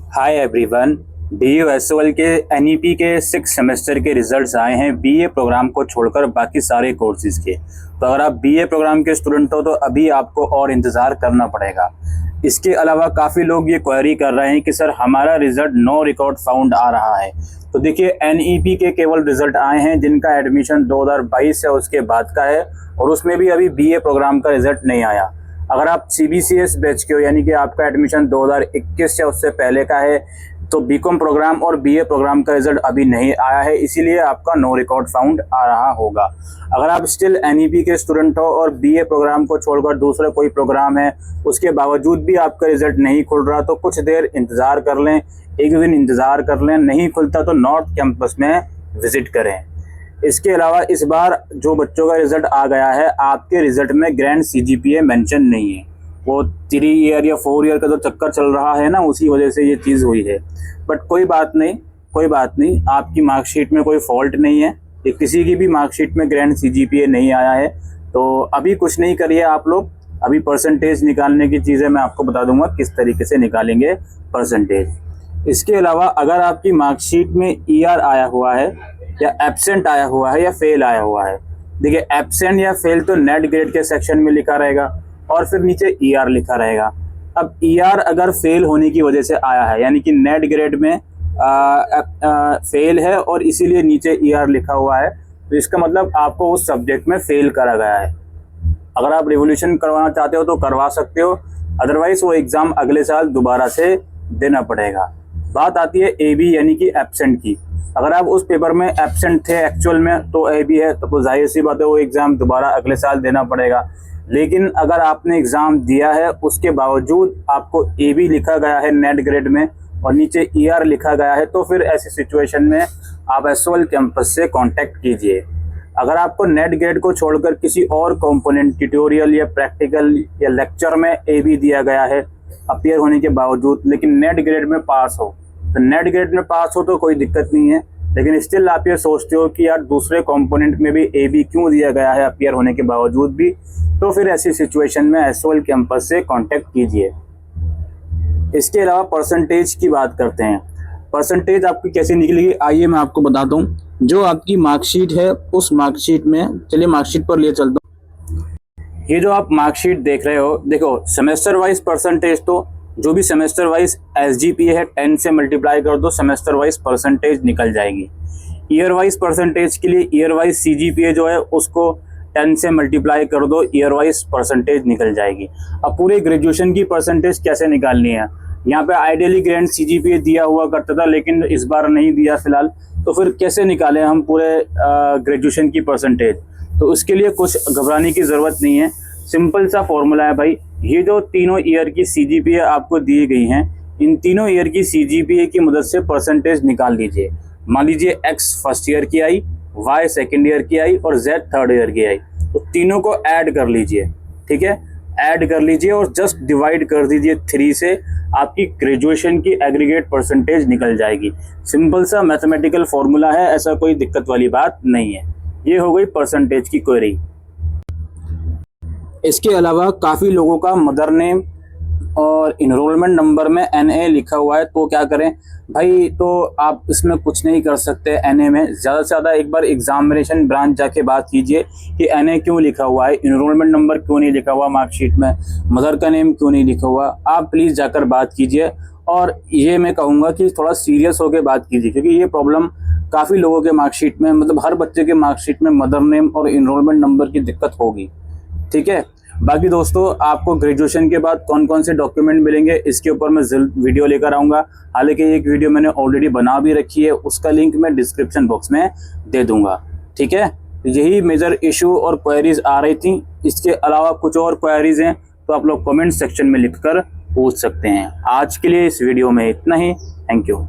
Hi everyone. DUSOL के NEP के 6 semester के रिजल्ट्स आए हैं BA प्रोग्राम को छोड़कर बाकी सारे कोर्सेज के। तो अगर आप BA प्रोग्राम के स्टूडेंट हो तो अभी आपको और इंतज़ार करना पड़ेगा। इसके अलावा काफ़ी लोग ये क्वेरी कर रहे हैं कि सर हमारा रिज़ल्ट नो रिकॉर्ड फाउंड आ रहा है। तो देखिए NEP के केवल रिज़ल्ट आए हैं जिनका एडमिशन 2022 या उसके बाद का है, और उसमें भी अभी BA प्रोग्राम का रिज़ल्ट नहीं आया। अगर आप CBCS बैच के हो यानी कि आपका एडमिशन 2021 या उससे पहले का है तो बीकॉम प्रोग्राम और BA प्रोग्राम का रिजल्ट अभी नहीं आया है, इसीलिए आपका नो रिकॉर्ड फाउंड आ रहा होगा। अगर आप स्टिल NEP के स्टूडेंट हो और BA प्रोग्राम को छोड़कर दूसरा कोई प्रोग्राम है उसके बावजूद भी आपका रिजल्ट नहीं खुल रहा तो कुछ देर इंतज़ार कर लें, एक दिन इंतज़ार कर लें। नहीं खुलता तो नॉर्थ कैंपस में विजिट करें। इसके अलावा इस बार जो बच्चों का रिजल्ट आ गया है, आपके रिजल्ट में ग्रैंड CGPA मेंशन नहीं है। वो 3 ईयर या 4 ईयर का जो चक्कर चल रहा है ना, उसी वजह से ये चीज़ हुई है। बट कोई बात नहीं, आपकी मार्कशीट में कोई फॉल्ट नहीं है। ये किसी की भी मार्कशीट में ग्रैंड CGPA नहीं आया है। तो अभी कुछ नहीं करिए आप लोग। अभी परसेंटेज निकालने की चीज़ें मैं आपको बता दूंगा किस तरीके से निकालेंगे परसेंटेज। इसके अलावा अगर आपकी मार्कशीट में ER आया हुआ है या एब्सेंट आया हुआ है या फेल आया हुआ है, देखिए एब्सेंट या फेल तो नेट ग्रेड के सेक्शन में लिखा रहेगा और फिर नीचे ER लिखा रहेगा। अब ER अगर फेल होने की वजह से आया है यानी कि नेट ग्रेड में फेल है और इसीलिए नीचे ER लिखा हुआ है, तो इसका मतलब आपको उस सब्जेक्ट में फेल करा गया है। अगर आप रिवोल्यूशन करवाना चाहते हो तो करवा सकते हो, अदरवाइज वो एग्ज़ाम अगले साल दोबारा से देना पड़ेगा। बात आती है AB यानी कि एब्सेंट की। अगर आप उस पेपर में एब्सेंट थे एक्चुअल में तो AB है, तो जाहिर सी बात है वो एग्ज़ाम दोबारा अगले साल देना पड़ेगा। लेकिन अगर आपने एग्ज़ाम दिया है उसके बावजूद आपको AB लिखा गया है नेट ग्रेड में और नीचे ER लिखा गया है, तो फिर ऐसी सिचुएशन में आप SOL कैंपस से कांटेक्ट कीजिए। अगर आपको नेट ग्रेड को छोड़कर किसी और कंपोनेंट ट्यूटोरियल या प्रैक्टिकल या लेक्चर में AB दिया गया है अपीयर होने के बावजूद, लेकिन नेट ग्रेड में पास हो, तो नेट ग्रेड में पास हो तो कोई दिक्कत नहीं है। लेकिन स्टिल आप ये सोचते हो कि यार दूसरे कंपोनेंट में भी AB क्यों दिया गया है अपीयर होने के बावजूद भी, तो फिर ऐसी सिचुएशन में SOL कैंपस से कांटेक्ट कीजिए। इसके अलावा परसेंटेज की बात करते हैं। परसेंटेज आपकी कैसे निकलेगी आइए मैं आपको बताता हूँ। जो आपकी मार्कशीट है उस मार्कशीट में, चलिए मार्कशीट पर ले चलता हूँ। ये जो आप मार्कशीट देख रहे हो, देखो सेमेस्टर वाइज परसेंटेज तो जो भी सेमेस्टर वाइज SGPA है 10 से मल्टीप्लाई कर दो, सेमेस्टर वाइज परसेंटेज निकल जाएगी। ईयर वाइज परसेंटेज के लिए ईयर वाइज CGPA जो है उसको 10 से मल्टीप्लाई कर दो, ईयर वाइज परसेंटेज निकल जाएगी। अब पूरे ग्रेजुएशन की परसेंटेज कैसे निकालनी है, यहाँ पे आइडियली ग्रैंड CGPA दिया हुआ करता था लेकिन इस बार नहीं दिया फिलहाल, तो फिर कैसे निकालें हम पूरे ग्रेजुएशन की परसेंटेज। तो उसके लिए कुछ घबराने की ज़रूरत नहीं है, सिंपल सा फॉर्मूला है भाई। ये जो तीनों ईयर की CGPA आपको दी गई हैं, इन तीनों ईयर की CGPA की मदद से परसेंटेज निकाल लीजिए। मान लीजिए X फर्स्ट ईयर की आई, Y सेकेंड ईयर की आई और Z थर्ड ईयर की आई, तो तीनों को ऐड कर लीजिए। ठीक है, ऐड कर लीजिए और जस्ट डिवाइड कर दीजिए 3 से, आपकी ग्रेजुएशन की एग्रीगेट परसेंटेज निकल जाएगी। सिंपल सा मैथमेटिकल फॉर्मूला है, ऐसा कोई दिक्कत वाली बात नहीं है। ये हो गई परसेंटेज की क्वेरी। इसके अलावा काफ़ी लोगों का मदर नेम और इनरोलमेंट नंबर में NA लिखा हुआ है, तो क्या करें भाई। तो आप इसमें कुछ नहीं कर सकते। NA में ज़्यादा से ज़्यादा एक बार एग्जामिनेशन ब्रांच जाके बात कीजिए कि NA क्यों लिखा हुआ है, इनरोलमेंट नंबर क्यों नहीं लिखा हुआ मार्कशीट में, मदर का नेम क्यों नहीं लिखा हुआ। आप प्लीज़ जाकर बात कीजिए और ये मैं कहूँगा कि थोड़ा सीरियस होकर बात कीजिए, क्योंकि ये प्रॉब्लम काफ़ी लोगों के मार्कशीट में, मतलब हर बच्चे के मार्कशीट में मदर नेम और इनरोलमेंट नंबर की दिक्कत होगी। ठीक है, बाकी दोस्तों आपको ग्रेजुएशन के बाद कौन कौन से डॉक्यूमेंट मिलेंगे इसके ऊपर मैं वीडियो लेकर आऊँगा। हालांकि एक वीडियो मैंने ऑलरेडी बना भी रखी है, उसका लिंक मैं डिस्क्रिप्शन बॉक्स में दे दूंगा। ठीक है, यही मेजर इशू और क्वेरीज आ रही थी। इसके अलावा कुछ और क्वेरीज हैं तो आप लोग कमेंट सेक्शन में लिखकर पूछ सकते हैं। आज के लिए इस वीडियो में इतना ही। Thank you.